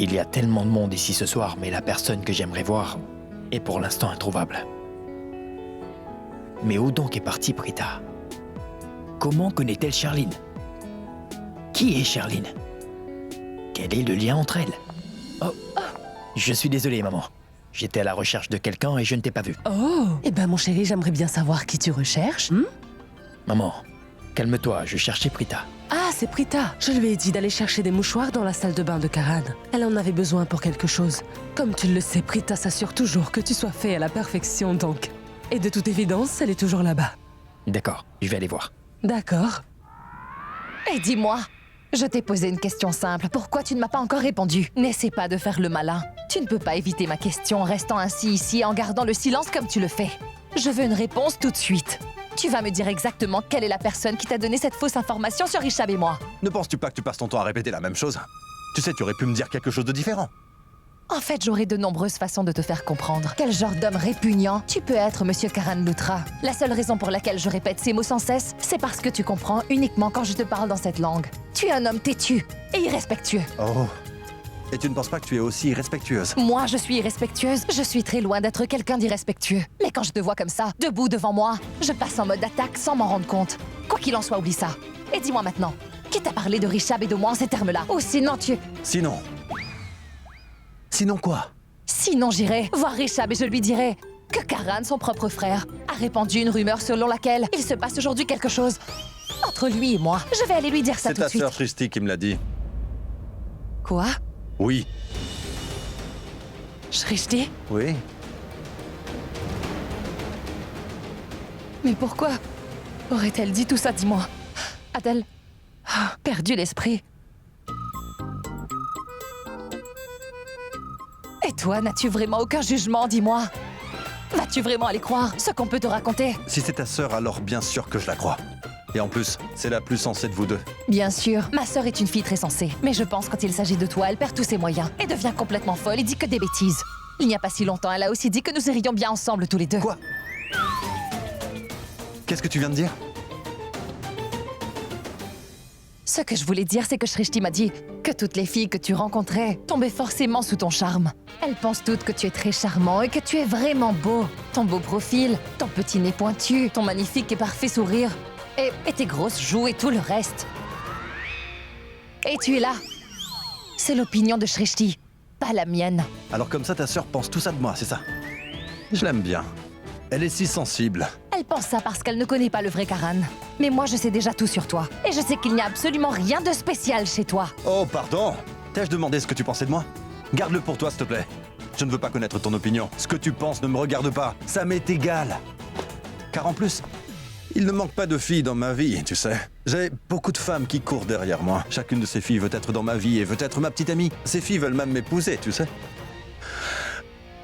Il y a tellement de monde ici ce soir, mais la personne que j'aimerais voir est pour l'instant introuvable. Mais où donc est partie Prita? Comment connaît-elle Charline? Qui est Charline? Quel est le lien entre elles? Oh, je suis désolé, maman. J'étais à la recherche de quelqu'un et je ne t'ai pas vu. Oh, eh ben mon chéri, j'aimerais bien savoir qui tu recherches. Maman, calme-toi, je cherchais Prita. Ah, c'est Prita. Je lui ai dit d'aller chercher des mouchoirs dans la salle de bain de Karan. Elle en avait besoin pour quelque chose. Comme tu le sais, Prita s'assure toujours que tu sois fait à la perfection, donc. Et de toute évidence, elle est toujours là-bas. D'accord, je vais aller voir. D'accord. Et dis-moi, je t'ai posé une question simple. Pourquoi tu ne m'as pas encore répondu? N'essaie pas de faire le malin. Tu ne peux pas éviter ma question en restant ainsi ici, en gardant le silence comme tu le fais. Je veux une réponse tout de suite. Tu vas me dire exactement quelle est la personne qui t'a donné cette fausse information sur Richab et moi. Ne penses-tu pas que tu passes ton temps à répéter la même chose? Tu sais, tu aurais pu me dire quelque chose de différent. En fait, j'aurais de nombreuses façons de te faire comprendre. Quel genre d'homme répugnant tu peux être, monsieur Karan Lutra. La seule raison pour laquelle je répète ces mots sans cesse, c'est parce que tu comprends uniquement quand je te parle dans cette langue. Tu es un homme têtu et irrespectueux. Oh. Et tu ne penses pas que tu es aussi irrespectueuse? Moi, je suis irrespectueuse. Je suis très loin d'être quelqu'un d'irrespectueux. Mais quand je te vois comme ça, debout devant moi, je passe en mode attaque sans m'en rendre compte. Quoi qu'il en soit, oublie ça. Et dis-moi maintenant, qui t'a parlé de Richab et de moi en ces termes-là? Ou sinon tu... Sinon... Sinon quoi? Sinon j'irai voir Richab et je lui dirai que Karan, son propre frère, a répandu une rumeur selon laquelle il se passe aujourd'hui quelque chose entre lui et moi. Je vais aller lui dire ça C'est tout de ta suite. sœur Shrishti qui me l'a dit. Quoi? Oui. Shrishti? Oui. Mais pourquoi aurait-elle dit tout ça, dis-moi? A-t-elle perdu l'esprit? Et toi, n'as-tu vraiment aucun jugement, dis-moi? Vas-tu vraiment aller croire ce qu'on peut te raconter? Si c'est ta sœur, alors bien sûr que je la crois. Et en plus, c'est la plus sensée de vous deux. Bien sûr, ma sœur est une fille très sensée. Mais je pense quand il s'agit de toi, elle perd tous ses moyens et devient complètement folle et dit que des bêtises. Il n'y a pas si longtemps, elle a aussi dit que nous irions bien ensemble tous les deux. Quoi? Qu'est-ce que tu viens de dire? Ce que je voulais dire, c'est que Shrishti m'a dit que toutes les filles que tu rencontrais tombaient forcément sous ton charme. Elles pensent toutes que tu es très charmant et que tu es vraiment beau. Ton beau profil, ton petit nez pointu, ton magnifique et parfait sourire, et tes grosses joues et tout le reste. Et tu es là. C'est l'opinion de Shrishti, pas la mienne. Alors comme ça, ta sœur pense tout ça de moi, c'est ça? Je l'aime bien. Elle est si sensible. Elle pense ça parce qu'elle ne connaît pas le vrai Karan. Mais moi, je sais déjà tout sur toi. Et je sais qu'il n'y a absolument rien de spécial chez toi. Oh, pardon! T'ai-je demandé ce que tu pensais de moi? Garde-le pour toi, s'il te plaît. Je ne veux pas connaître ton opinion. Ce que tu penses ne me regarde pas. Ça m'est égal. Car en plus, il ne manque pas de filles dans ma vie, tu sais. J'ai beaucoup de femmes qui courent derrière moi. Chacune de ces filles veut être dans ma vie et veut être ma petite amie. Ces filles veulent même m'épouser, tu sais.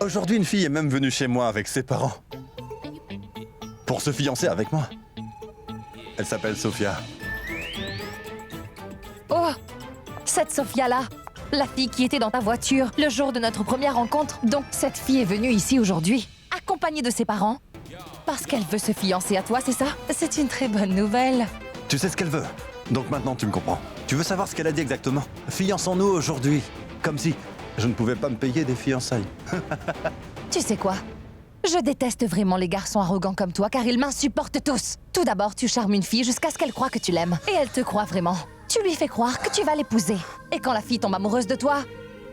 Aujourd'hui, une fille est même venue chez moi avec ses parents. Pour se fiancer avec moi. Elle s'appelle Sophia. Oh, cette Sophia-là, la fille qui était dans ta voiture le jour de notre première rencontre. Donc, cette fille est venue ici aujourd'hui, accompagnée de ses parents, parce qu'elle veut se fiancer à toi, c'est ça? C'est une très bonne nouvelle. Tu sais ce qu'elle veut. Donc maintenant, tu me comprends. Tu veux savoir ce qu'elle a dit exactement? Fiançons-nous aujourd'hui. Comme si je ne pouvais pas me payer des fiançailles. Tu sais quoi? Je déteste vraiment les garçons arrogants comme toi, car ils m'insupportent tous. Tout d'abord, tu charmes une fille jusqu'à ce qu'elle croie que tu l'aimes. Et elle te croit vraiment. Tu lui fais croire que tu vas l'épouser. Et quand la fille tombe amoureuse de toi,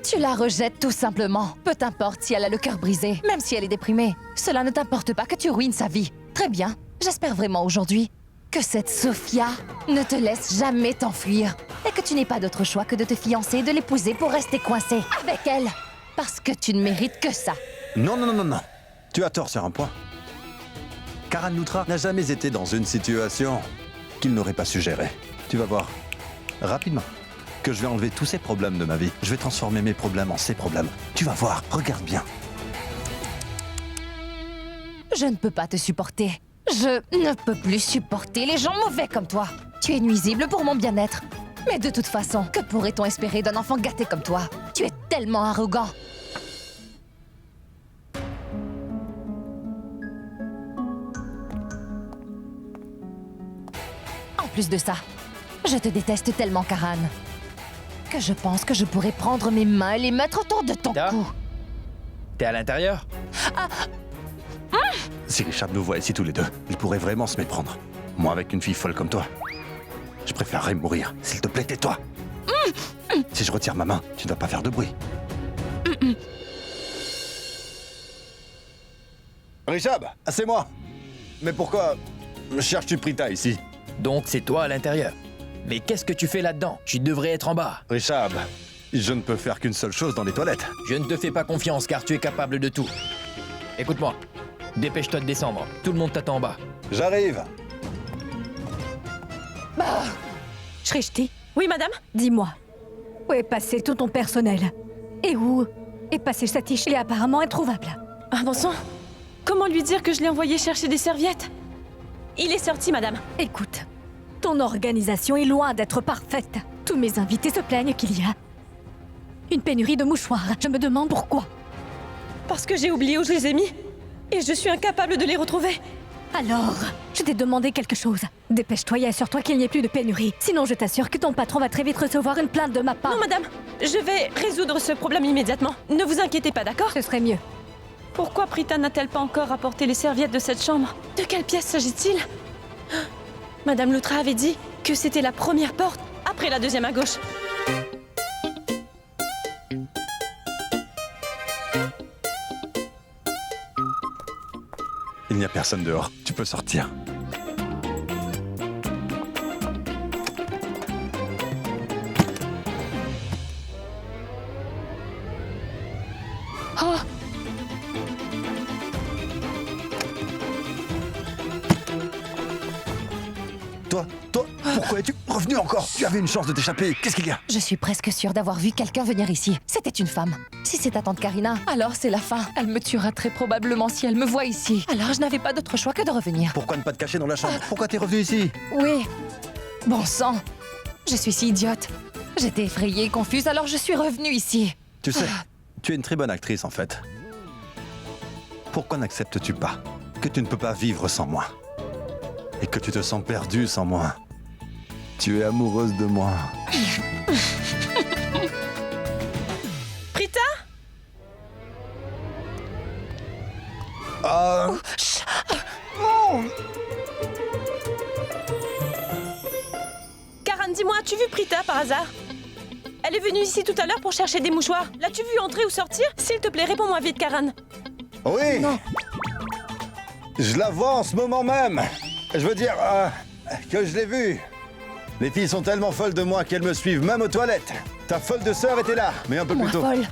tu la rejettes tout simplement. Peu t'importe si elle a le cœur brisé, même si elle est déprimée. Cela ne t'importe pas que tu ruines sa vie. Très bien. J'espère vraiment aujourd'hui que cette Sophia ne te laisse jamais t'enfuir. Et que tu n'aies pas d'autre choix que de te fiancer et de l'épouser pour rester coincé avec elle. Parce que tu ne mérites que ça. Non, non, non, non, non. Tu as tort sur un point. Karan Lutra n'a jamais été dans une situation qu'il n'aurait pas su gérer. Tu vas voir, rapidement, que je vais enlever tous ces problèmes de ma vie. Je vais transformer mes problèmes en ses problèmes. Tu vas voir, regarde bien. Je ne peux pas te supporter. Je ne peux plus supporter les gens mauvais comme toi. Tu es nuisible pour mon bien-être. Mais de toute façon, que pourrait-on espérer d'un enfant gâté comme toi? Tu es tellement arrogant. En plus de ça, je te déteste tellement, Karan. que je pense que je pourrais prendre mes mains et les mettre autour de ton Da. cou. T'es à l'intérieur? Si Richard nous voit ici tous les deux, il pourrait vraiment se méprendre. Moi, avec une fille folle comme toi, je préférerais mourir. S'il te plaît, tais-toi. Si je retire ma main, tu ne dois pas faire de bruit. Richard, c'est moi. Mais pourquoi cherches-tu Prita ici? Donc c'est toi à l'intérieur. Mais qu'est-ce que tu fais là-dedans? Tu devrais être en bas. Richard, je ne peux faire qu'une seule chose dans les toilettes. Je ne te fais pas confiance car tu es capable de tout. Écoute-moi. Dépêche-toi de descendre. Tout le monde t'attend en bas. J'arrive. Shrishti, Oui, madame? dis-moi, où est passé tout ton personnel? Et où est passé Satish? Il est apparemment introuvable. Ah, bon sang. Comment lui dire que je l'ai envoyé chercher des serviettes? Il est sorti, madame. Écoute, ton organisation est loin d'être parfaite. Tous mes invités se plaignent qu'il y a une pénurie de mouchoirs. Je me demande pourquoi. Parce que j'ai oublié où je les ai mis. Et je suis incapable de les retrouver. Alors, je t'ai demandé quelque chose. Dépêche-toi et assure-toi qu'il n'y ait plus de pénurie. Sinon, je t'assure que ton patron va très vite recevoir une plainte de ma part. Non, madame. Je vais résoudre ce problème immédiatement. Ne vous inquiétez pas, d'accord? Ce serait mieux. Pourquoi Prita n'a-t-elle pas encore apporté les serviettes de cette chambre? De quelle pièce s'agit-il? Madame Loutra avait dit que c'était la première porte, après la deuxième à gauche. Il n'y a personne dehors. Tu peux sortir. Toi, pourquoi es-tu revenu encore? Tu avais une chance de t'échapper. Qu'est-ce qu'il y a? Je suis presque sûre d'avoir vu quelqu'un venir ici. C'était une femme. Si c'est ta tante Karina, alors c'est la fin. Elle me tuera très probablement si elle me voit ici. Alors je n'avais pas d'autre choix que de revenir. Pourquoi ne pas te cacher dans la chambre? Pourquoi t'es revenu ici? Oui. Bon sang. Je suis si idiote. J'étais effrayée et confuse, alors je suis revenue ici. Tu sais, tu es une très bonne actrice en fait. Pourquoi n'acceptes-tu pas que tu ne peux pas vivre sans moi? Et que tu te sens perdue sans moi? Tu es amoureuse de moi. Prita? Karan, dis-moi, as-tu vu Prita par hasard? Elle est venue ici tout à l'heure pour chercher des mouchoirs. L'as-tu vue entrer ou sortir? S'il te plaît, réponds-moi vite, Karan. Oui. Non. Je la vois en ce moment même. Je veux dire que je l'ai vue. Les filles sont tellement folles de moi qu'elles me suivent même aux toilettes. Ta folle de sœur était là, mais un peu Moi plus tôt. folle.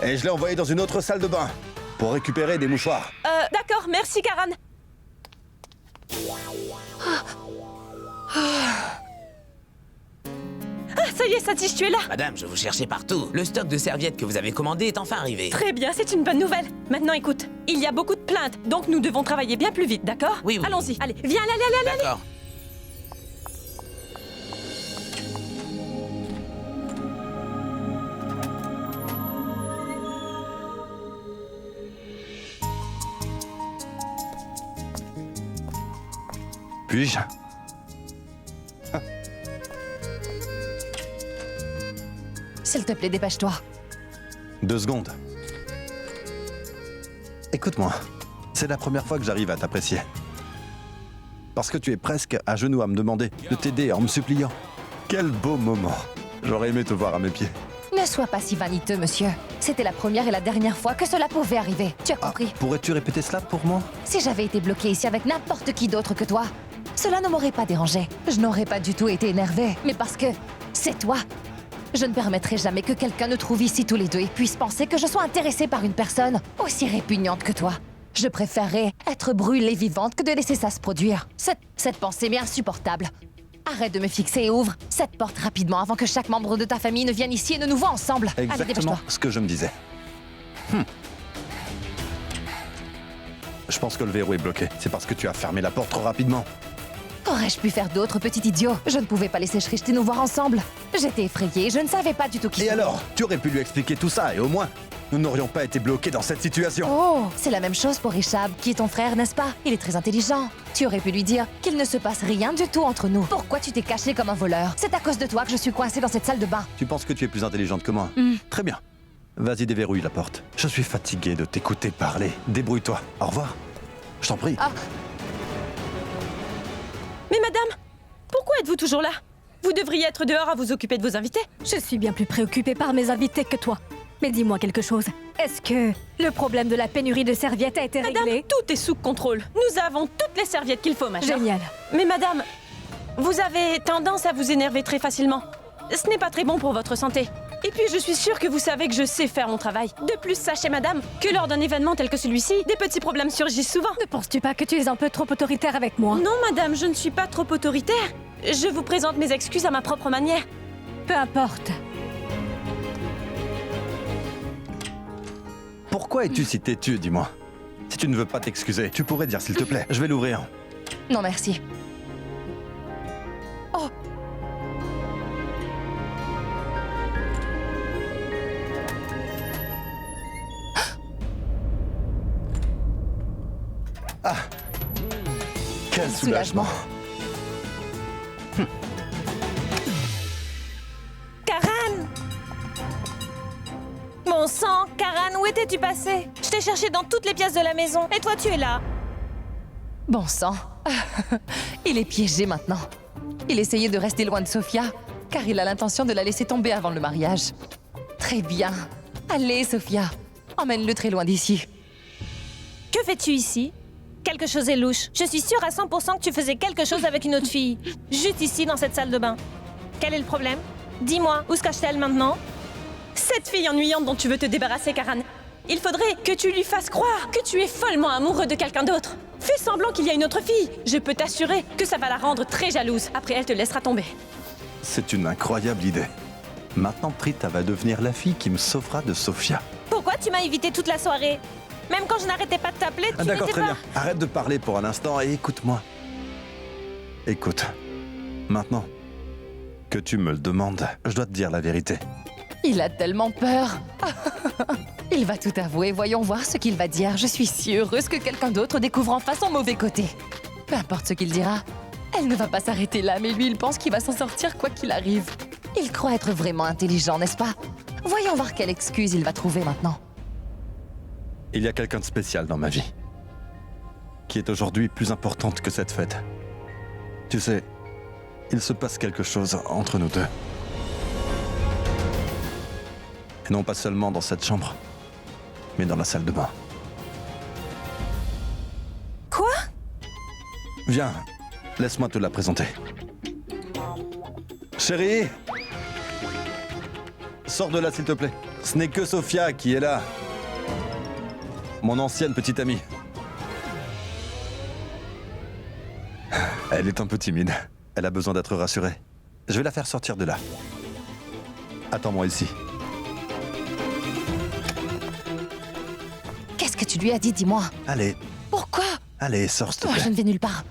Et je l'ai envoyée dans une autre salle de bain pour récupérer des mouchoirs. D'accord, merci, Karan. Ah, ça y est, Satish, tu es là. Madame, je vous cherchais partout. Le stock de serviettes que vous avez commandé est enfin arrivé. Très bien, c'est une bonne nouvelle. Maintenant, écoute, il y a beaucoup de plaintes, donc nous devons travailler bien plus vite, d'accord? Oui, oui. Allons-y, allez, viens, allez. D'accord. Puis-je? S'il te plaît, dépêche-toi. 2 secondes. Écoute-moi, c'est la première fois que j'arrive à t'apprécier. Parce que tu es presque à genoux à me demander de t'aider en me suppliant. Quel beau moment. J'aurais aimé te voir à mes pieds. Ne sois pas si vaniteux, monsieur. C'était la première et la dernière fois que cela pouvait arriver. Tu as compris? Pourrais-tu répéter cela pour moi? Si j'avais été bloquée ici avec n'importe qui d'autre que toi, cela ne m'aurait pas dérangé. Je n'aurais pas du tout été énervée. Mais parce que c'est toi. Je ne permettrai jamais que quelqu'un nous trouve ici tous les deux et puisse penser que je sois intéressée par une personne aussi répugnante que toi. Je préférerais être brûlée vivante que de laisser ça se produire. Cette pensée m'est insupportable. Arrête de me fixer et ouvre cette porte rapidement avant que chaque membre de ta famille ne vienne ici et ne nous voit ensemble. Allez, Exactement dépêche-toi. ce que je me disais. Je pense que le verrou est bloqué. C'est parce que tu as fermé la porte trop rapidement. Qu'aurais-je pu faire d'autre, petit idiot? Je ne pouvais pas laisser Shrishti nous voir ensemble. J'étais effrayée, je ne savais pas du tout qui Et c'était. alors? Tu aurais pu lui expliquer tout ça et au moins nous n'aurions pas été bloqués dans cette situation. Oh, c'est la même chose pour Richab, qui est ton frère, n'est-ce pas? Il est très intelligent. Tu aurais pu lui dire qu'il ne se passe rien du tout entre nous. Pourquoi tu t'es caché comme un voleur? C'est à cause de toi que je suis coincée dans cette salle de bain. Tu penses que tu es plus intelligente que moi? Très bien. Vas-y, déverrouille la porte. Je suis fatigué de t'écouter parler. Débrouille-toi. Au revoir. Je t'en prie. Ah. Mais madame, pourquoi êtes-vous toujours là? Vous devriez être dehors à vous occuper de vos invités. Je suis bien plus préoccupée par mes invités que toi. Mais dis-moi quelque chose. Est-ce que le problème de la pénurie de serviettes a été Madame, réglé? tout est sous contrôle. Nous avons toutes les serviettes qu'il faut maintenant. Génial. Mais madame, vous avez tendance à vous énerver très facilement. Ce n'est pas très bon pour votre santé. Et puis je suis sûre que vous savez que je sais faire mon travail. De plus, sachez madame, que lors d'un événement tel que celui-ci, des petits problèmes surgissent souvent. Ne penses-tu pas que tu es un peu trop autoritaire avec moi? Non madame, je ne suis pas trop autoritaire. Je vous présente mes excuses à ma propre manière. Peu importe. Pourquoi es-tu si têtu, dis-moi? Si tu ne veux pas t'excuser, tu pourrais dire s'il te plaît. Je vais l'ouvrir. Non, merci. Oh. Quel soulagement. Karan! Mon sang, Karan, où étais-tu passé? Je t'ai cherché dans toutes les pièces de la maison, et toi tu es là. Bon sang. Il est piégé maintenant. Il essayait de rester loin de Sophia, car il a l'intention de la laisser tomber avant le mariage. Très bien. Allez, Sophia. Emmène-le très loin d'ici. Que fais-tu ici? Quelque chose est louche. Je suis sûre à 100% que tu faisais quelque chose avec une autre fille. Juste ici, dans cette salle de bain. Quel est le problème? Dis-moi, où se cache-t-elle maintenant? Cette fille ennuyante dont tu veux te débarrasser, Karan. Il faudrait que tu lui fasses croire que tu es follement amoureux de quelqu'un d'autre. Fais semblant qu'il y a une autre fille. Je peux t'assurer que ça va la rendre très jalouse. Après, elle te laissera tomber. C'est une incroyable idée. Maintenant, Prita va devenir la fille qui me sauvera de Sophia. Pourquoi tu m'as évité toute la soirée? Même quand je n'arrêtais pas de t'appeler, tu D'accord, n'étais très pas... bien. Arrête de parler pour un instant et écoute-moi. Écoute, maintenant que tu me le demandes, je dois te dire la vérité. Il a tellement peur. Il va tout avouer. Voyons voir ce qu'il va dire. Je suis si heureuse que quelqu'un d'autre découvre enfin son mauvais côté. Peu importe ce qu'il dira, elle ne va pas s'arrêter là, mais lui, il pense qu'il va s'en sortir quoi qu'il arrive. Il croit être vraiment intelligent, n'est-ce pas? Voyons voir quelle excuse il va trouver maintenant. Il y a quelqu'un de spécial dans ma vie, qui est aujourd'hui plus importante que cette fête. Tu sais, il se passe quelque chose entre nous deux. Et non pas seulement dans cette chambre, mais dans la salle de bain. Quoi? Viens, laisse-moi te la présenter. Chérie! Sors de là, s'il te plaît. Ce n'est que Sophia qui est là. Mon ancienne petite amie. Elle est un peu timide. Elle a besoin d'être rassurée. Je vais la faire sortir de là. Attends-moi ici. Qu'est-ce que tu lui as dit, dis-moi? Allez, Pourquoi? allez, sors, s'il te Moi, plaît. je ne vais nulle part.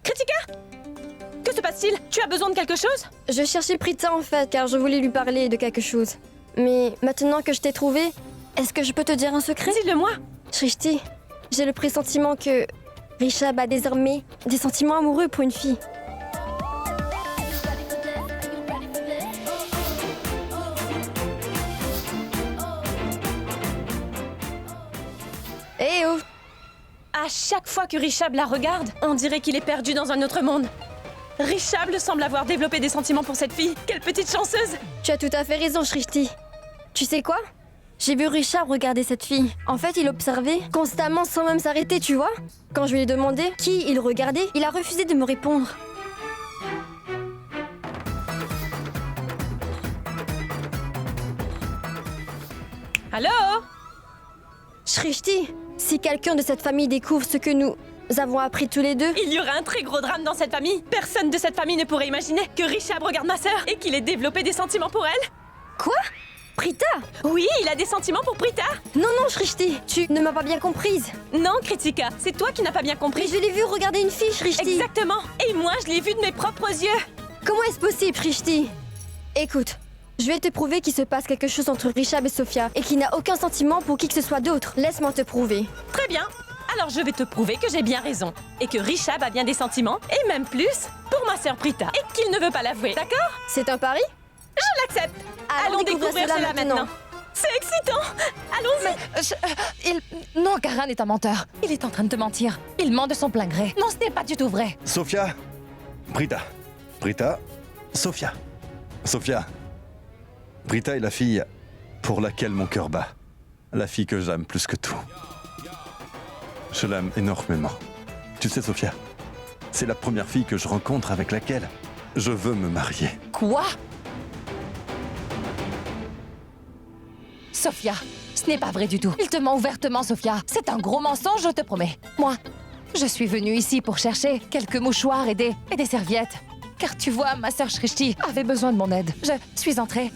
Kritika! Que se passe-t-il? Tu as besoin de quelque chose? Je cherchais Prita en fait, car je voulais lui parler de quelque chose. Mais maintenant que je t'ai trouvé, est-ce que je peux te dire un secret? Dis-le-moi! Shrishti, j'ai le pressentiment que Richab a désormais des sentiments amoureux pour une fille. Eh oh! À chaque fois que Richab la regarde, on dirait qu'il est perdu dans un autre monde. Richab semble avoir développé des sentiments pour cette fille. Quelle petite chanceuse! Tu as tout à fait raison, Shrishti. Tu sais quoi? J'ai vu Richard regarder cette fille. En fait, il observait constamment sans même s'arrêter, tu vois? Quand je lui ai demandé qui il regardait, il a refusé de me répondre. Allô? Shrishti, si quelqu'un de cette famille découvre ce que nous avons appris tous les deux. Il y aura un très gros drame dans cette famille. Personne de cette famille ne pourrait imaginer que Richard regarde ma sœur et qu'il ait développé des sentiments pour elle. Quoi? Prita? Oui, il a des sentiments pour Prita. Non, non, Shrishti, tu ne m'as pas bien comprise. Non, Kritika, c'est toi qui n'as pas bien Mais compris. je l'ai vu regarder une fille, Shrishti. Exactement. Et moi, je l'ai vu de mes propres yeux. Comment est-ce possible, Shrishti? Écoute, je vais te prouver qu'il se passe quelque chose entre Rishabh et Sophia et qu'il n'a aucun sentiment pour qui que ce soit d'autre. Laisse-moi te prouver. Très bien. Alors je vais te prouver que j'ai bien raison. Et que Richard a bien des sentiments, et même plus, pour ma sœur Prita. Et qu'il ne veut pas l'avouer, d'accord? C'est un pari? Je l'accepte. Allons découvrir cela maintenant. C'est excitant. Allons-y. Non, Karan est un menteur. Il est en train de te mentir. Il ment de son plein gré. Non, ce n'est pas du tout vrai. Sophia, Prita, Sophia. Sophia, Prita est la fille pour laquelle mon cœur bat. La fille que j'aime plus que tout. Je l'aime énormément. Tu sais, Sophia, c'est la première fille que je rencontre avec laquelle je veux me marier. Quoi? Sophia, ce n'est pas vrai du tout. Il te ment ouvertement, Sophia. C'est un gros mensonge, je te promets. Moi, je suis venue ici pour chercher quelques mouchoirs et des serviettes. Car tu vois, ma sœur Shrishti avait besoin de mon aide. Je suis entrée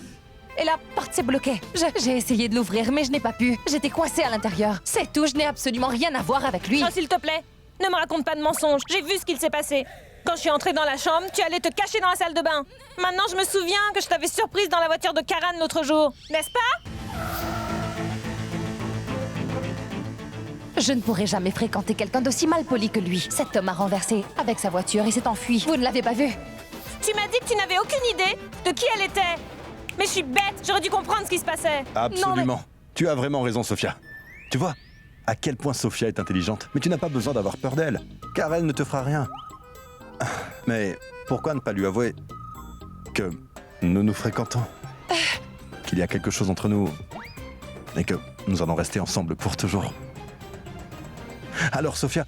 et la porte s'est bloquée. J'ai essayé de l'ouvrir, mais je n'ai pas pu. J'étais coincée à l'intérieur. C'est tout, je n'ai absolument rien à voir avec lui. Oh, s'il te plaît, ne me raconte pas de mensonges. J'ai vu ce qu'il s'est passé. Quand je suis entrée dans la chambre, tu allais te cacher dans la salle de bain. Maintenant, je me souviens que je t'avais surprise dans la voiture de Karan l'autre jour. N'est-ce pas? Je ne pourrai jamais fréquenter quelqu'un d'aussi mal poli que lui. Cet homme a renversé avec sa voiture et s'est enfui. Vous ne l'avez pas vu? Tu m'as dit que tu n'avais aucune idée de qui elle était. Mais je suis bête, j'aurais dû comprendre ce qui se passait. Absolument. Tu as vraiment raison, Sophia. Tu vois à quel point Sophia est intelligente. Mais tu n'as pas besoin d'avoir peur d'elle, car elle ne te fera rien. Mais pourquoi ne pas lui avouer que nous nous fréquentons, qu'il y a quelque chose entre nous et que nous allons rester ensemble pour toujours. Alors, Sophia,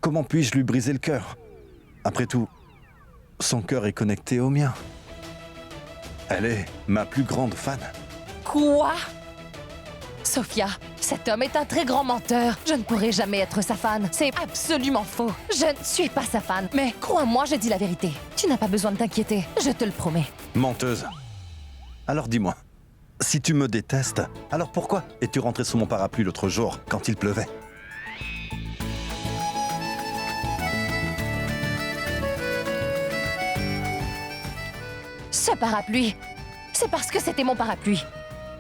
comment puis-je lui briser le cœur? Après tout, son cœur est connecté au mien. Elle est ma plus grande fan. Quoi? Sophia, cet homme est un très grand menteur. Je ne pourrai jamais être sa fan. C'est absolument faux. Je ne suis pas sa fan. Mais crois-moi, je dis la vérité. Tu n'as pas besoin de t'inquiéter. Je te le promets. Menteuse. Alors dis-moi, si tu me détestes, alors pourquoi es-tu rentrée sous mon parapluie l'autre jour quand il pleuvait? Ce parapluie, c'est parce que c'était mon parapluie.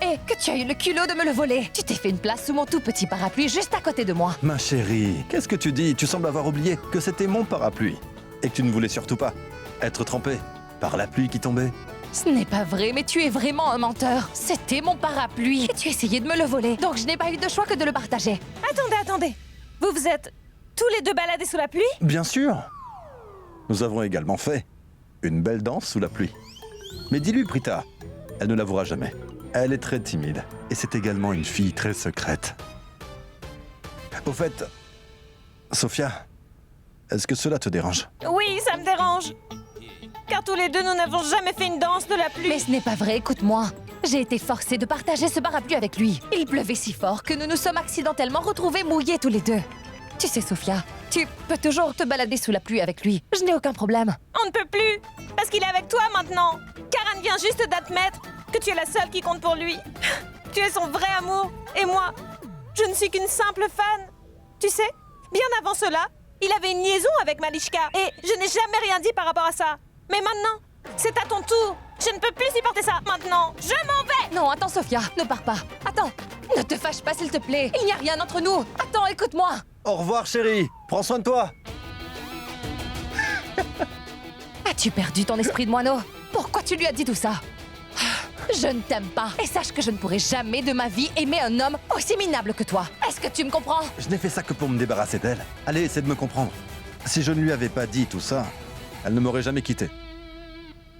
Et que tu as eu le culot de me le voler. Tu t'es fait une place sous mon tout petit parapluie juste à côté de moi. Ma chérie, qu'est-ce que tu dis? Tu sembles avoir oublié que c'était mon parapluie. Et que tu ne voulais surtout pas être trempée par la pluie qui tombait. Ce n'est pas vrai, mais tu es vraiment un menteur. C'était mon parapluie et tu essayais de me le voler. Donc je n'ai pas eu de choix que de le partager. Attendez. Vous vous êtes tous les deux baladés sous la pluie? Bien sûr. Nous avons également fait une belle danse sous la pluie. Mais dis-lui, Prita, elle ne l'avouera jamais. Elle est très timide et c'est également une fille très secrète. Au fait, Sophia, est-ce que cela te dérange? Oui, ça me dérange. Car tous les deux, nous n'avons jamais fait une danse de la pluie. Mais ce n'est pas vrai, écoute-moi. J'ai été forcée de partager ce parapluie avec lui. Il pleuvait si fort que nous nous sommes accidentellement retrouvés mouillés tous les deux. Tu sais, Sophia, tu peux toujours te balader sous la pluie avec lui. Je n'ai aucun problème. On ne peut plus, parce qu'il est avec toi maintenant. Karan vient juste d'admettre que tu es la seule qui compte pour lui. Tu es son vrai amour. Et moi, je ne suis qu'une simple fan. Tu sais, bien avant cela, il avait une liaison avec Malishka. Et je n'ai jamais rien dit par rapport à ça. Mais maintenant, c'est à ton tour. Je ne peux plus supporter ça. Maintenant, je m'en vais. Non, attends, Sophia, ne pars pas. Attends, ne te fâche pas, s'il te plaît. Il n'y a rien entre nous. Attends, écoute-moi. Au revoir, chérie. Prends soin de toi. As-tu perdu ton esprit de moineau? Pourquoi tu lui as dit tout ça? Je ne t'aime pas. Et sache que je ne pourrai jamais de ma vie aimer un homme aussi minable que toi. Est-ce que tu me comprends? Je n'ai fait ça que pour me débarrasser d'elle. Allez, essaie de me comprendre. Si je ne lui avais pas dit tout ça, elle ne m'aurait jamais quitté.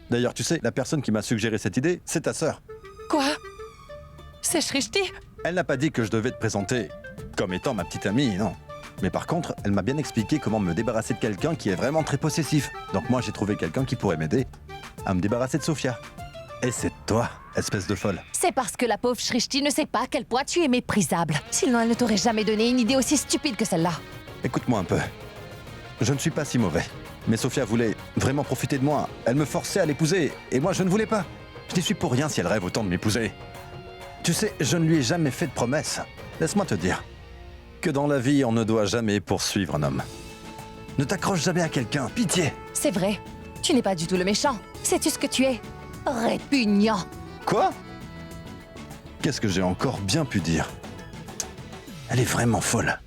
D'ailleurs, tu sais, la personne qui m'a suggéré cette idée, c'est ta sœur. Quoi? C'est Shrishti? Elle n'a pas dit que je devais te présenter comme étant ma petite amie, non. Mais par contre, elle m'a bien expliqué comment me débarrasser de quelqu'un qui est vraiment très possessif. Donc moi, j'ai trouvé quelqu'un qui pourrait m'aider à me débarrasser de Sophia. Et c'est toi, espèce de folle. C'est parce que la pauvre Shrishti ne sait pas à quel point tu es méprisable. Sinon, elle ne t'aurait jamais donné une idée aussi stupide que celle-là. Écoute-moi un peu. Je ne suis pas si mauvais. Mais Sophia voulait vraiment profiter de moi. Elle me forçait à l'épouser, et moi je ne voulais pas. Je n'y suis pour rien si elle rêve autant de m'épouser. Tu sais, je ne lui ai jamais fait de promesse. Laisse-moi te dire que dans la vie, on ne doit jamais poursuivre un homme. Ne t'accroche jamais à quelqu'un, pitié. C'est vrai. Tu n'es pas du tout le méchant. Sais-tu ce que tu es? Répugnant. Quoi? Qu'est-ce que j'ai encore bien pu dire? Elle est vraiment folle.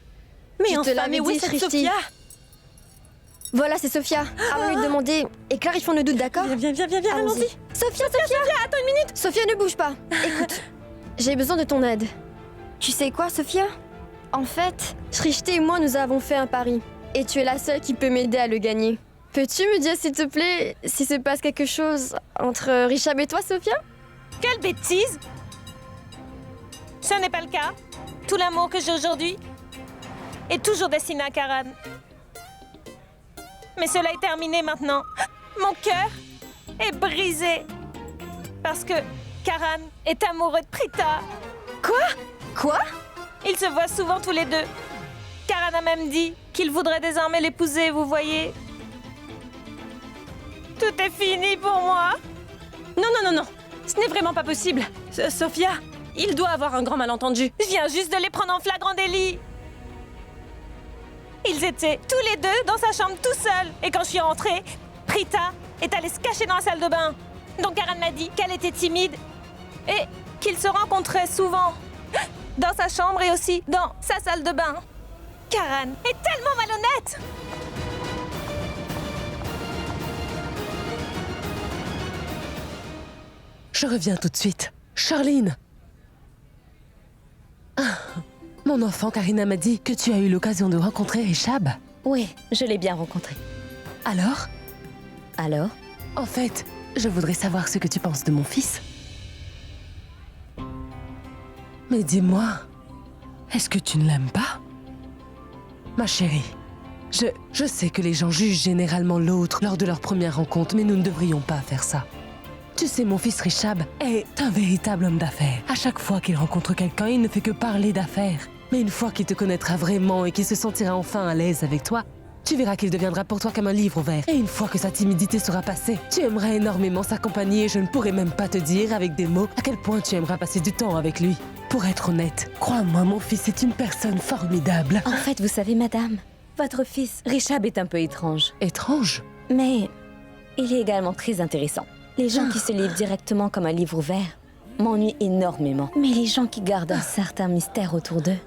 Mais Je te enfin, l'avais mais où est dit, cette Shrishti. Sophia? Voilà, c'est Sophia. Allons lui demander et clarifions nos doutes, d'accord? Viens, allons-y. Allons-y. Sophia, attends une minute. Sophia, ne bouge pas. Écoute, j'ai besoin de ton aide. Tu sais quoi, Sophia? En fait, Shrishti et moi, nous avons fait un pari. Et tu es la seule qui peut m'aider à le gagner. Peux-tu me dire, s'il te plaît, si se passe quelque chose entre Rishab et toi, Sophia? Quelle bêtise! Ce n'est pas le cas. Tout l'amour que j'ai aujourd'hui est toujours destiné à Karan. Mais cela est terminé maintenant. Mon cœur est brisé. Parce que Karan est amoureux de Prita. Quoi? Ils se voient souvent tous les deux. Karan a même dit qu'il voudrait désormais l'épouser, vous voyez. Tout est fini pour moi. Non. Ce n'est vraiment pas possible. Sophia, il doit avoir un grand malentendu. Je viens juste de les prendre en flagrant délit. Ils étaient tous les deux dans sa chambre tout seuls. Et quand je suis rentrée, Prita est allée se cacher dans la salle de bain. Donc Karan m'a dit qu'elle était timide et qu'ils se rencontraient souvent dans sa chambre et aussi dans sa salle de bain. Karan est tellement malhonnête. Je reviens tout de suite. Charline! Ah, mon enfant, Karina m'a dit que tu as eu l'occasion de rencontrer Rishab. Oui, je l'ai bien rencontré. Alors? Alors? En fait, je voudrais savoir ce que tu penses de mon fils. Mais dis-moi, est-ce que tu ne l'aimes pas? Ma chérie, je sais que les gens jugent généralement l'autre lors de leur première rencontre, mais nous ne devrions pas faire ça. Tu sais, mon fils Rishab est un véritable homme d'affaires. À chaque fois qu'il rencontre quelqu'un, il ne fait que parler d'affaires. Mais une fois qu'il te connaîtra vraiment et qu'il se sentira enfin à l'aise avec toi, tu verras qu'il deviendra pour toi comme un livre ouvert. Et une fois que sa timidité sera passée, tu aimeras énormément s'accompagner et je ne pourrai même pas te dire avec des mots à quel point tu aimeras passer du temps avec lui. Pour être honnête, crois-moi, mon fils est une personne formidable. En fait, vous savez, madame, votre fils, Rishab, est un peu étrange. Étrange? Mais il est également très intéressant. Les gens qui se livrent directement comme un livre ouvert m'ennuient énormément. Mais les gens qui gardent un certain mystère autour d'eux,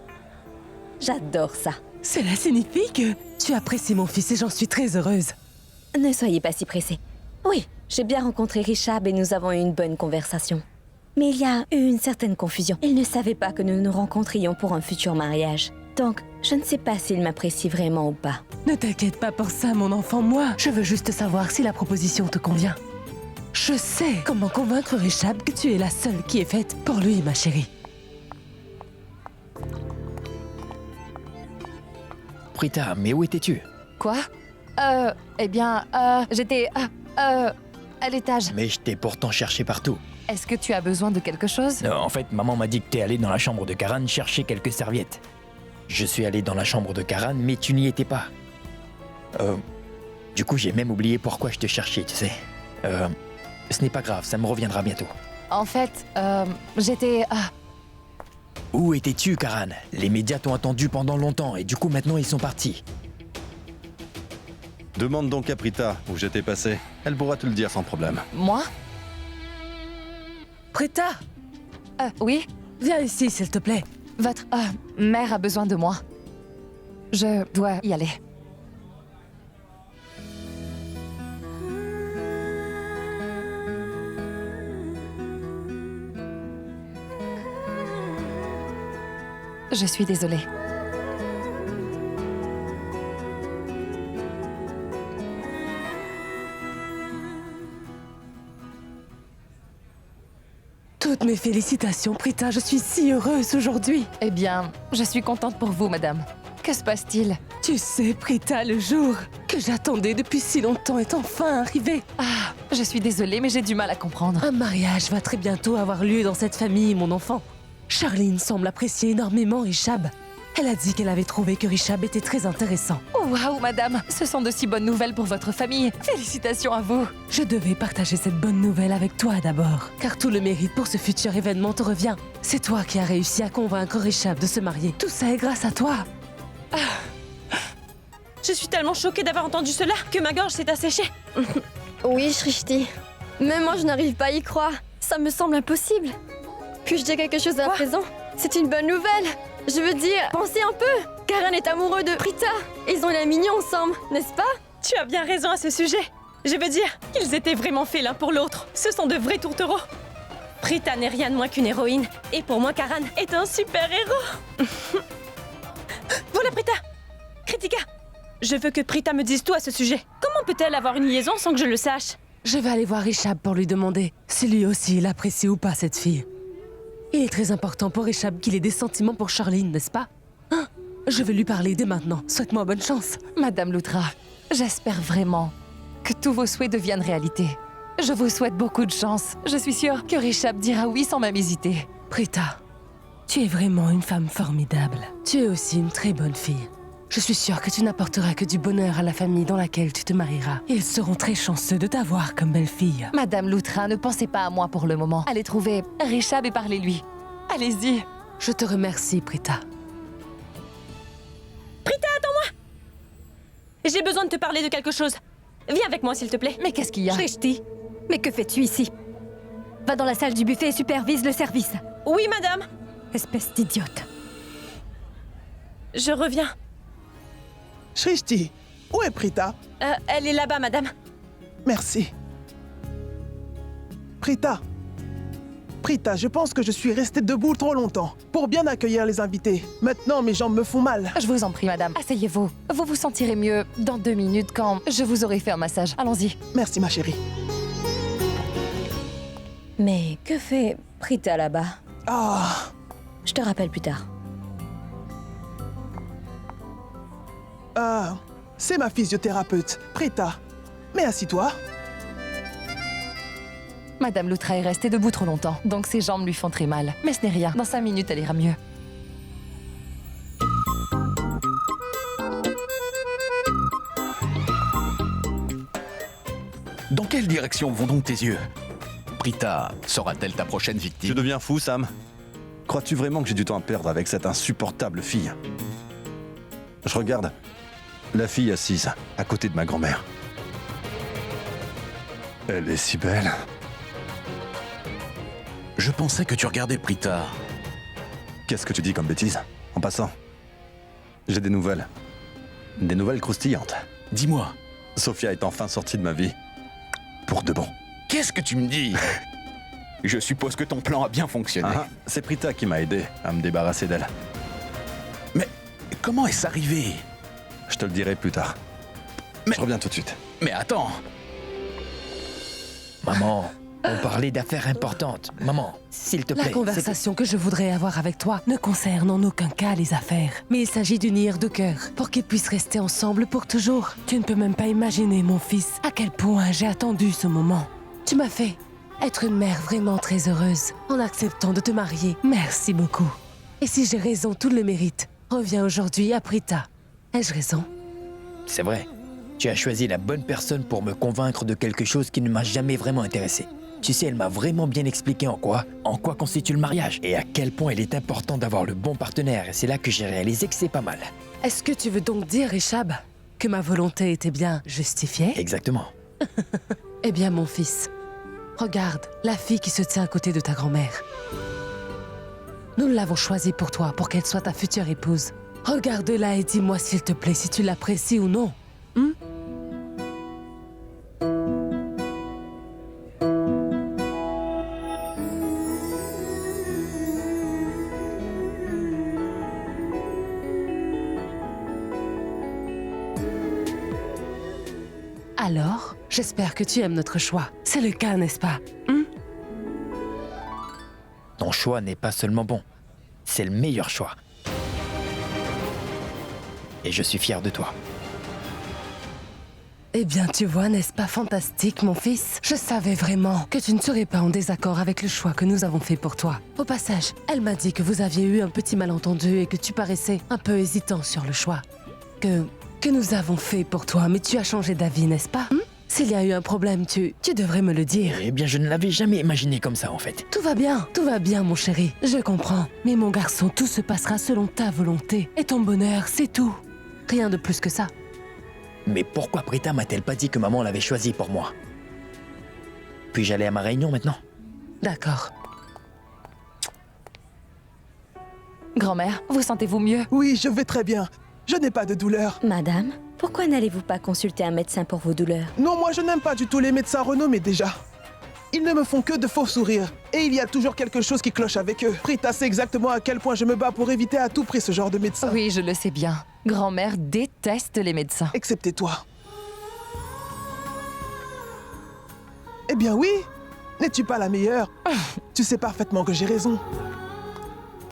j'adore ça. Cela signifie que tu apprécies mon fils et j'en suis très heureuse. Ne soyez pas si pressés. Oui, j'ai bien rencontré Rishab et nous avons eu une bonne conversation. Mais il y a eu une certaine confusion. Il ne savait pas que nous nous rencontrions pour un futur mariage. Donc, je ne sais pas s'il m'apprécie vraiment ou pas. Ne t'inquiète pas pour ça, mon enfant. Moi, je veux juste savoir si la proposition te convient. Je sais comment convaincre Rishab que tu es la seule qui est faite pour lui, ma chérie. Prita, mais où étais-tu? Quoi? J'étais... à l'étage. Mais je t'ai pourtant cherché partout. Est-ce que tu as besoin de quelque chose? Non, en fait, maman m'a dit que t'es allé dans la chambre de Karan chercher quelques serviettes. Je suis allé dans la chambre de Karan, mais tu n'y étais pas. Du coup, j'ai même oublié pourquoi je te cherchais, tu sais. Ce n'est pas grave, ça me reviendra bientôt. En fait, j'étais... Où étais-tu, Karan? Les médias t'ont attendu pendant longtemps et du coup, maintenant, ils sont partis. Demande donc à Prita où j'étais passé. Elle pourra te le dire sans problème. Moi? Prita, Oui? viens ici, s'il te plaît. Votre mère a besoin de moi. Je dois y aller. Je suis désolée. Toutes mes félicitations, Prita, je suis si heureuse aujourd'hui. Eh bien, je suis contente pour vous, madame. Que se passe-t-il? Tu sais, Prita, le jour que j'attendais depuis si longtemps est enfin arrivé. Je suis désolée, mais j'ai du mal à comprendre. Un mariage va très bientôt avoir lieu dans cette famille, mon enfant. Charline semble apprécier énormément Rishab. Elle a dit qu'elle avait trouvé que Richab était très intéressant. Oh, waouh, madame, ce sont de si bonnes nouvelles pour votre famille. Félicitations à vous. Je devais partager cette bonne nouvelle avec toi d'abord, car tout le mérite pour ce futur événement te revient. C'est toi qui as réussi à convaincre Richab de se marier. Tout ça est grâce à toi. Je suis tellement choquée d'avoir entendu cela que ma gorge s'est asséchée. Oui, Shrishti. Même moi, je n'arrive pas à y croire. Ça me semble impossible. Puis-je dire quelque chose à présent? C'est une bonne nouvelle. Je veux dire, pensez un peu. Karan est amoureux de Prita. Ils ont l'air mignons ensemble, n'est-ce pas? Tu as bien raison à ce sujet. Je veux dire qu'ils étaient vraiment faits l'un pour l'autre. Ce sont de vrais tourtereaux. Prita n'est rien de moins qu'une héroïne. Et pour moi, Karan est un super-héros. Voilà Prita. Kritika. Je veux que Prita me dise tout à ce sujet. Comment peut-elle avoir une liaison sans que je le sache? Je vais aller voir Richab pour lui demander si lui aussi il apprécie ou pas cette fille. Il est très important pour Richab qu'il ait des sentiments pour Charline, n'est-ce pas? Hein? Je vais lui parler dès maintenant. Souhaite-moi bonne chance. Madame Loutra, j'espère vraiment que tous vos souhaits deviennent réalité. Je vous souhaite beaucoup de chance. Je suis sûre que Richab dira oui sans même hésiter. Prita, tu es vraiment une femme formidable. Tu es aussi une très bonne fille. Je suis sûre que tu n'apporteras que du bonheur à la famille dans laquelle tu te marieras. Ils seront très chanceux de t'avoir comme belle-fille. Madame Loutra, ne pensez pas à moi pour le moment. Allez trouver Richab et parlez-lui. Allez-y. Je te remercie, Prita. Prita, attends-moi! J'ai besoin de te parler de quelque chose. Viens avec moi, s'il te plaît. Mais qu'est-ce qu'il y a? Shrishti, mais que fais-tu ici? Va dans la salle du buffet et supervise le service. Oui, madame. Espèce d'idiote. Je reviens. Shrishti, où est Prita? Elle est là-bas, madame. Merci. Prita. Prita, je pense que je suis restée debout trop longtemps pour bien accueillir les invités. Maintenant, mes jambes me font mal. Je vous en prie, madame. Asseyez-vous. Vous vous sentirez mieux dans 2 minutes quand je vous aurai fait un massage. Allons-y. Merci, ma chérie. Mais que fait Prita là-bas? Ah, Je te rappelle plus tard. c'est ma physiothérapeute, Prita. Mais assis-toi. Madame Loutra est restée debout trop longtemps, donc ses jambes lui font très mal. Mais ce n'est rien. Dans 5 minutes, elle ira mieux. Dans quelle direction vont donc tes yeux? Prita sera-t-elle ta prochaine victime? Je deviens fou, Sam. Crois-tu vraiment que j'ai du temps à perdre avec cette insupportable fille? Je regarde la fille assise à côté de ma grand-mère. Elle est si belle. Je pensais que tu regardais Prita. Qu'est-ce que tu dis comme bêtise? En passant, j'ai des nouvelles. Des nouvelles croustillantes. Dis-moi, Sophia est enfin sortie de ma vie. Pour de bon. qu'est-ce que tu me dis? Je suppose que ton plan a bien fonctionné. C'est Prita qui m'a aidé à me débarrasser d'elle. Mais comment est-ce arrivé? Je te le dirai plus tard. Mais- Je reviens tout de suite. Mais attends, Maman, on parlait d'affaires importantes. Maman, s'il te plaît. La conversation que je voudrais avoir avec toi ne concerne en aucun cas les affaires. Mais il s'agit d'unir deux cœurs pour qu'ils puissent rester ensemble pour toujours. Tu ne peux même pas imaginer, mon fils, à quel point j'ai attendu ce moment. Tu m'as fait être une mère vraiment très heureuse en acceptant de te marier. Merci beaucoup. Et si j'ai raison, tout le mérite revient aujourd'hui à Prita. Ai-je raison? C'est vrai. Tu as choisi la bonne personne pour me convaincre de quelque chose qui ne m'a jamais vraiment intéressé. Tu sais, elle m'a vraiment bien expliqué en quoi constitue le mariage et à quel point il est important d'avoir le bon partenaire. Et c'est là que j'ai réalisé que c'est pas mal. Est-ce que tu veux donc dire, Richab, que ma volonté était bien justifiée? Exactement. Eh bien, mon fils, regarde la fille qui se tient à côté de ta grand-mère. Nous l'avons choisie pour toi, pour qu'elle soit ta future épouse. Regarde-la et dis-moi s'il te plaît si tu l'apprécies ou non. Alors, j'espère que tu aimes notre choix. C'est le cas, n'est-ce pas? Ton choix n'est pas seulement bon, c'est le meilleur choix. Et je suis fier de toi. Eh bien, tu vois, n'est-ce pas fantastique, mon fils? Je savais vraiment que tu ne serais pas en désaccord avec le choix que nous avons fait pour toi. Au passage, elle m'a dit que vous aviez eu un petit malentendu et que tu paraissais un peu hésitant sur le choix que nous avons fait pour toi, mais tu as changé d'avis, n'est-ce pas? S'il y a eu un problème, tu devrais me le dire. Eh bien, je ne l'avais jamais imaginé comme ça, en fait. Tout va bien, mon chéri. Je comprends. Mais mon garçon, tout se passera selon ta volonté. Et ton bonheur, c'est tout. Rien de plus que ça. Mais pourquoi Prita m'a-t-elle pas dit que maman l'avait choisi pour moi? Puis-je aller à ma réunion maintenant? D'accord. Grand-mère, vous sentez-vous mieux? Oui, je vais très bien. Je n'ai pas de douleur. Madame, pourquoi n'allez-vous pas consulter un médecin pour vos douleurs? Non, moi je n'aime pas du tout les médecins renommés déjà. Ils ne me font que de faux sourires. Et il y a toujours quelque chose qui cloche avec eux. Prita sait exactement à quel point je me bats pour éviter à tout prix ce genre de médecin. Oui, je le sais bien. Grand-mère déteste les médecins. Excepté toi. Eh bien oui. N'es-tu pas la meilleure? Tu sais parfaitement que j'ai raison.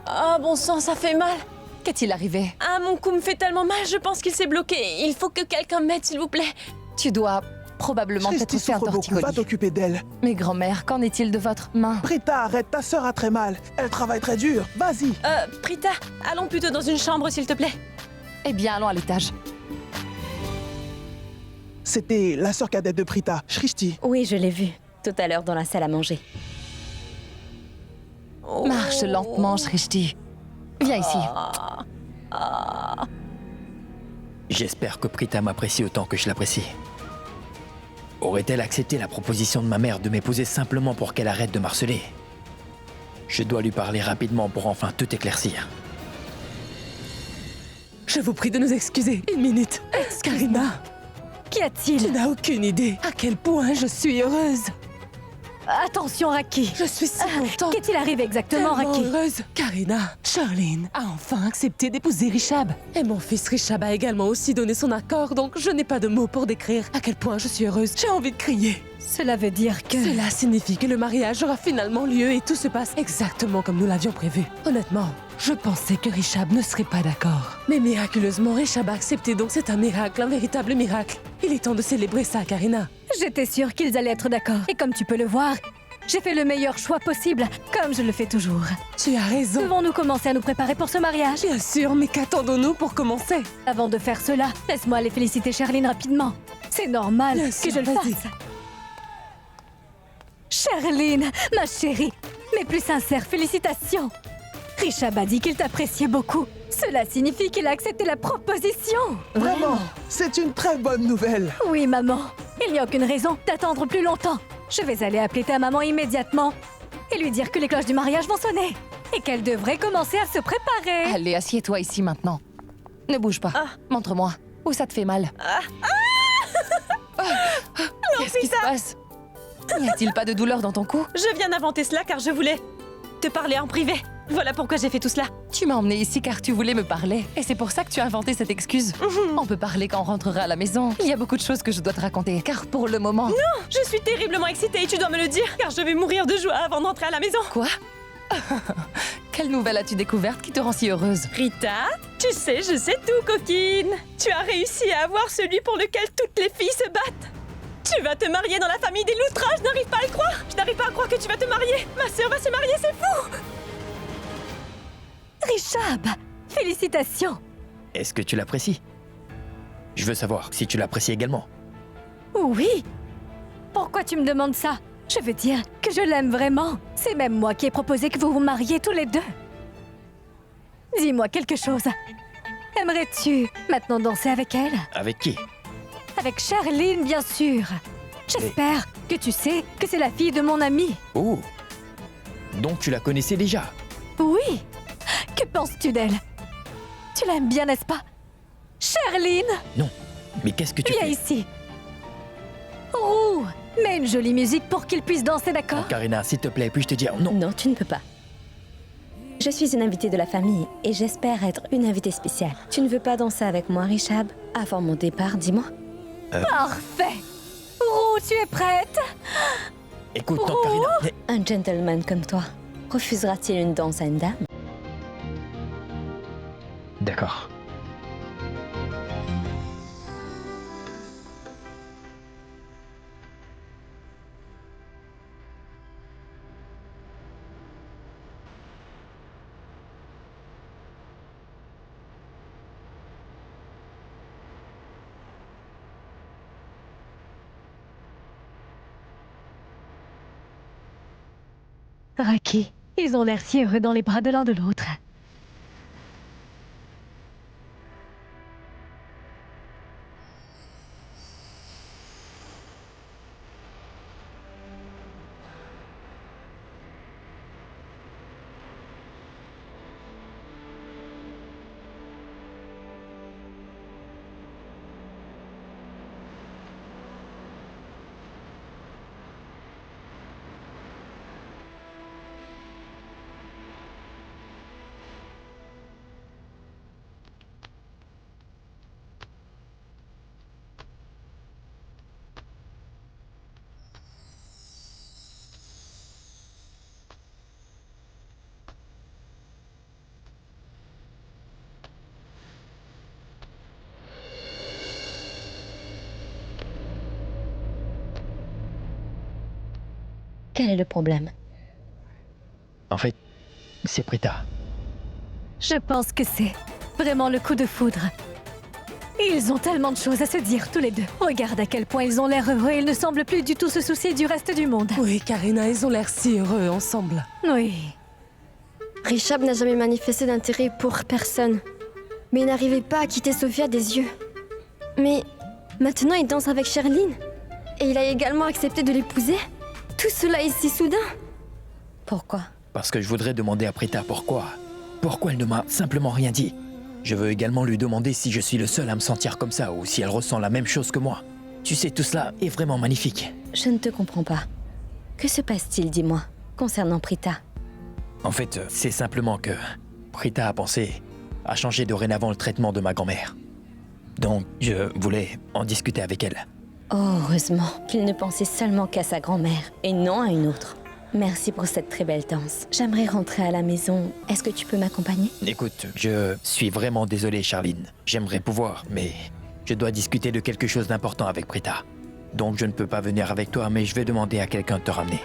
Ah, bon sang, ça fait mal. Qu'est-il arrivé? Ah, mon cou me fait tellement mal, je pense qu'il s'est bloqué. Il faut que quelqu'un m'aide, s'il vous plaît. Tu dois probablement Christy t'être fait un souffre beaucoup, va torticolis. t'occuper d'elle. Mais grand-mère, qu'en est-il de votre main? Prita, arrête, ta sœur a très mal. Elle travaille très dur. Vas-y. Prita, allons plutôt dans une chambre, s'il te plaît. Eh bien, allons à l'étage. C'était la sœur cadette de Prita, Shrishti. Oui, je l'ai vu. Tout à l'heure dans la salle à manger. Marche lentement, Shrishti. Viens ici. J'espère que Prita m'apprécie autant que je l'apprécie. Aurait-elle accepté la proposition de ma mère de m'épouser simplement pour qu'elle arrête de m'harceler? Je dois lui parler rapidement pour enfin tout éclaircir. Je vous prie de nous excuser. Une minute. Karina, Qu'y a-t-il? tu n'as aucune idée à quel point je suis heureuse. Attention, Raki. Je suis si contente. Qu'est-il arrivé exactement, Tellement Raki? heureuse. Karina, Charlene a enfin accepté d'épouser Rishab. Et mon fils Rishab a également aussi donné son accord, donc je n'ai pas de mots pour décrire à quel point je suis heureuse. J'ai envie de crier. Cela veut dire que... Cela signifie que le mariage aura finalement lieu et tout se passe exactement comme nous l'avions prévu. Honnêtement, je pensais que Rishab ne serait pas d'accord. Mais miraculeusement, Rishab a accepté, donc c'est un miracle, un véritable miracle. Il est temps de célébrer ça, Karina. J'étais sûre qu'ils allaient être d'accord. Et comme tu peux le voir, j'ai fait le meilleur choix possible, comme je le fais toujours. Tu as raison. Devons-nous commencer à nous préparer pour ce mariage? Bien sûr, mais qu'attendons-nous pour commencer? Avant de faire cela, laisse-moi aller féliciter Charline rapidement. C'est normal Bien que sûr, je le vas-y. fasse. Charline, ma chérie, mes plus sincères félicitations. Rishab a dit qu'il t'appréciait beaucoup. Cela signifie qu'il a accepté la proposition. Vraiment, c'est une très bonne nouvelle. Oui, maman. Il n'y a aucune raison d'attendre plus longtemps. Je vais aller appeler ta maman immédiatement et lui dire que les cloches du mariage vont sonner et qu'elle devrait commencer à se préparer. Allez, assieds-toi ici maintenant. Ne bouge pas. Montre-moi. Où ça te fait mal? Qu'est-ce qui se passe? N'y a-t-il pas de douleur dans ton cou? Je viens d'inventer cela car je voulais te parler en privé. Voilà pourquoi j'ai fait tout cela. Tu m'as emmené ici car tu voulais me parler. Et c'est pour ça que tu as inventé cette excuse. On peut parler quand on rentrera à la maison. Il y a beaucoup de choses que je dois te raconter. Car pour le moment... Non, je suis terriblement excitée et tu dois me le dire car je vais mourir de joie avant d'entrer à la maison. Quoi? Quelle nouvelle as-tu découverte qui te rend si heureuse? Rita, tu sais, je sais tout, coquine. Tu as réussi à avoir celui pour lequel toutes les filles se battent. Tu vas te marier dans la famille des Loutra, je n'arrive pas à le croire. Je n'arrive pas à croire que tu vas te marier. Ma sœur va se marier, c'est fou. Rishab, félicitations. Est-ce que tu l'apprécies? Je veux savoir si tu l'apprécies également. Oui. Pourquoi tu me demandes ça? Je veux dire que je l'aime vraiment. C'est même moi qui ai proposé que vous vous mariez tous les deux. Dis-moi quelque chose. Aimerais-tu maintenant danser avec elle? Avec qui? Avec Charline, bien sûr. J'espère que tu sais que c'est la fille de mon ami. Oh! Donc tu la connaissais déjà? Oui. Que penses-tu d'elle? Tu l'aimes bien, n'est-ce pas? Charline! Non. Mais qu'est-ce que tu Viens fais? ici. Roux, mets une jolie musique pour qu'il puisse danser, d'accord? Karina, s'il te plaît, puis-je te dire non? Non, tu ne peux pas. Je suis une invitée de la famille et j'espère être une invitée spéciale. Tu ne veux pas danser avec moi, Rishab? Avant mon départ, dis-moi. Parfait. Roux, tu es prête? Écoute, tant Karina... mais- Un gentleman comme toi, refusera-t-il une danse à une dame? D'accord. Raki, ils ont l'air si heureux dans les bras de l'un de l'autre. Quel est le problème? En fait, c'est Prita. Je pense que c'est vraiment le coup de foudre. Ils ont tellement de choses à se dire tous les deux. Regarde à quel point ils ont l'air heureux et ils ne semblent plus du tout se soucier du reste du monde. Oui, Karina, ils ont l'air si heureux ensemble. Oui. Rishab n'a jamais manifesté d'intérêt pour personne. Mais il n'arrivait pas à quitter Sophia des yeux. Mais maintenant il danse avec Sherline. Et il a également accepté de l'épouser. Tout cela est si soudain. Pourquoi? Parce que je voudrais demander à Prita pourquoi. Pourquoi elle ne m'a simplement rien dit. Je veux également lui demander si je suis le seul à me sentir comme ça ou si elle ressent la même chose que moi. Tu sais, tout cela est vraiment magnifique. Je ne te comprends pas. Que se passe-t-il, dis-moi, concernant Prita? En fait, c'est simplement que Prita a pensé à changer dorénavant le traitement de ma grand-mère. Donc, je voulais en discuter avec elle. Oh, heureusement qu'il ne pensait seulement qu'à sa grand-mère et non à une autre. Merci pour cette très belle danse. J'aimerais rentrer à la maison. Est-ce que tu peux m'accompagner? Écoute, je suis vraiment désolé, Charline. J'aimerais pouvoir, mais je dois discuter de quelque chose d'important avec Prita. Donc je ne peux pas venir avec toi, mais je vais demander à quelqu'un de te ramener.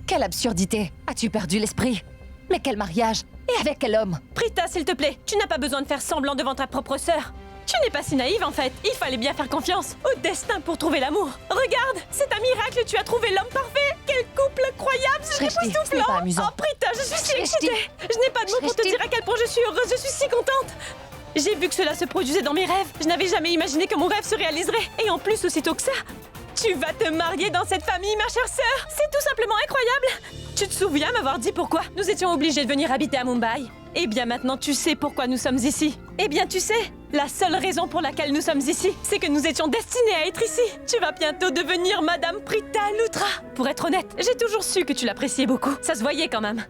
Quelle absurdité! As-tu perdu l'esprit? Mais quel mariage? Et avec quel homme? Prita, s'il te plaît, tu n'as pas besoin de faire semblant devant ta propre sœur. Tu n'es pas si naïve en fait. Il fallait bien faire confiance au destin pour trouver l'amour. Regarde, c'est un miracle, tu as trouvé l'homme parfait. Quel couple incroyable, c'est Shrishti, ce n'est époustouflant. pas amusant. Oh Prita, je suis si Shrishti. excitée. Je n'ai pas de mots pour te Shrishti. dire à quel point je suis heureuse, je suis si contente. J'ai vu que cela se produisait dans mes rêves. Je n'avais jamais imaginé que mon rêve se réaliserait. Et en plus, aussitôt que ça, tu vas te marier dans cette famille, ma chère sœur. C'est tout simplement incroyable. Tu te souviens m'avoir dit pourquoi nous étions obligés de venir habiter à Mumbai? Eh bien maintenant tu sais pourquoi nous sommes ici. Eh bien tu sais, la seule raison pour laquelle nous sommes ici, c'est que nous étions destinés à être ici. Tu vas bientôt devenir Madame Prita Lutra. Pour être honnête, j'ai toujours su que tu l'appréciais beaucoup. Ça se voyait quand même.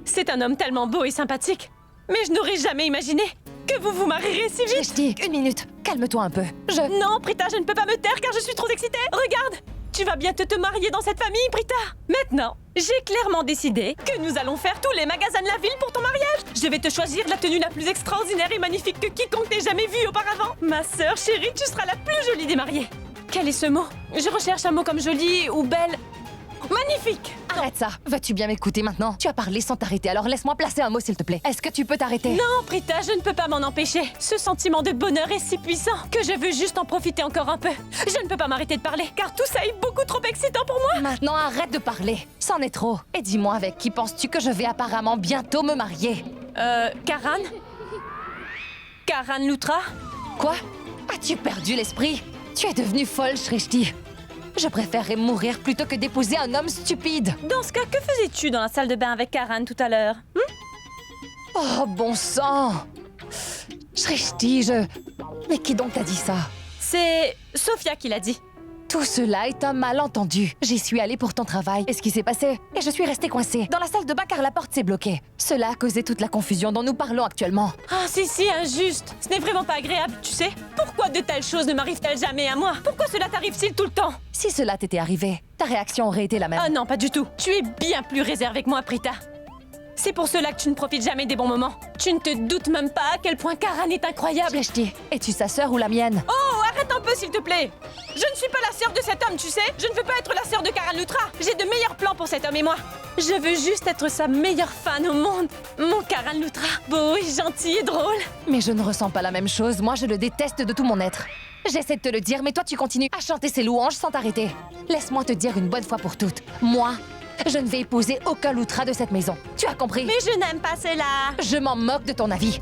C'est un homme tellement beau et sympathique. Mais je n'aurais jamais imaginé que vous vous marieriez si vite. Shrishti, une minute, calme-toi un peu. Non, Prita, je ne peux pas me taire car je suis trop excitée. Regarde, tu vas bientôt te marier dans cette famille, Prita. Maintenant, j'ai clairement décidé que nous allons faire tous les magasins de la ville pour ton mariage. Je vais te choisir la tenue la plus extraordinaire et magnifique que quiconque n'ait jamais vue auparavant. Ma sœur chérie, tu seras la plus jolie des mariées. Quel est ce mot? Je recherche un mot comme jolie ou belle. Magnifique! Arrête ça. Veux-tu bien m'écouter maintenant? Tu as parlé sans t'arrêter, alors laisse-moi placer un mot s'il te plaît. Est-ce que tu peux t'arrêter? Non, Prita, je ne peux pas m'en empêcher. Ce sentiment de bonheur est si puissant que je veux juste en profiter encore un peu. Je ne peux pas m'arrêter de parler, car tout ça est beaucoup trop excitant pour moi. Maintenant arrête de parler. C'en est trop. Et dis-moi avec qui penses-tu que je vais apparemment bientôt me marier? Karan? Karan Lutra? Quoi? As-tu perdu l'esprit? Tu es devenue folle, Shrishti. Je préférerais mourir plutôt que d'épouser un homme stupide. Dans ce cas, que faisais-tu dans la salle de bain avec Karan tout à l'heure? Oh, bon sang! Shrishti, Mais qui donc t'a dit ça? C'est Sophia qui l'a dit. Tout cela est un malentendu. J'y suis allée pour ton travail. Et ce qui s'est passé? Et je suis restée coincée dans la salle de bain car la porte s'est bloquée. Cela a causé toute la confusion dont nous parlons actuellement. Ah, c'est si injuste. Ce n'est vraiment pas agréable, tu sais. Pourquoi de telles choses ne m'arrivent-elles jamais à moi? Pourquoi cela t'arrive-t-il tout le temps? Si cela t'était arrivé, ta réaction aurait été la même. Ah non, pas du tout. Tu es bien plus réservée que moi, Prita. C'est pour cela que tu ne profites jamais des bons moments. Tu ne te doutes même pas à quel point Karan est incroyable. Shrishti, es-tu sa sœur ou la mienne? Oh, arrête un peu, s'il te plaît. Je ne suis pas la sœur de cet homme, tu sais. Je ne veux pas être la sœur de Karan Lutra. J'ai de meilleurs plans pour cet homme et moi. Je veux juste être sa meilleure fan au monde. Mon Karan Loutra, beau et gentil et drôle. Mais je ne ressens pas la même chose. Moi, je le déteste de tout mon être. J'essaie de te le dire, mais toi, tu continues à chanter ses louanges sans t'arrêter. Laisse-moi te dire une bonne fois pour toutes. Moi, je ne vais épouser aucun Loutra de cette maison. Tu as compris? Mais je n'aime pas cela. Je m'en moque de ton avis.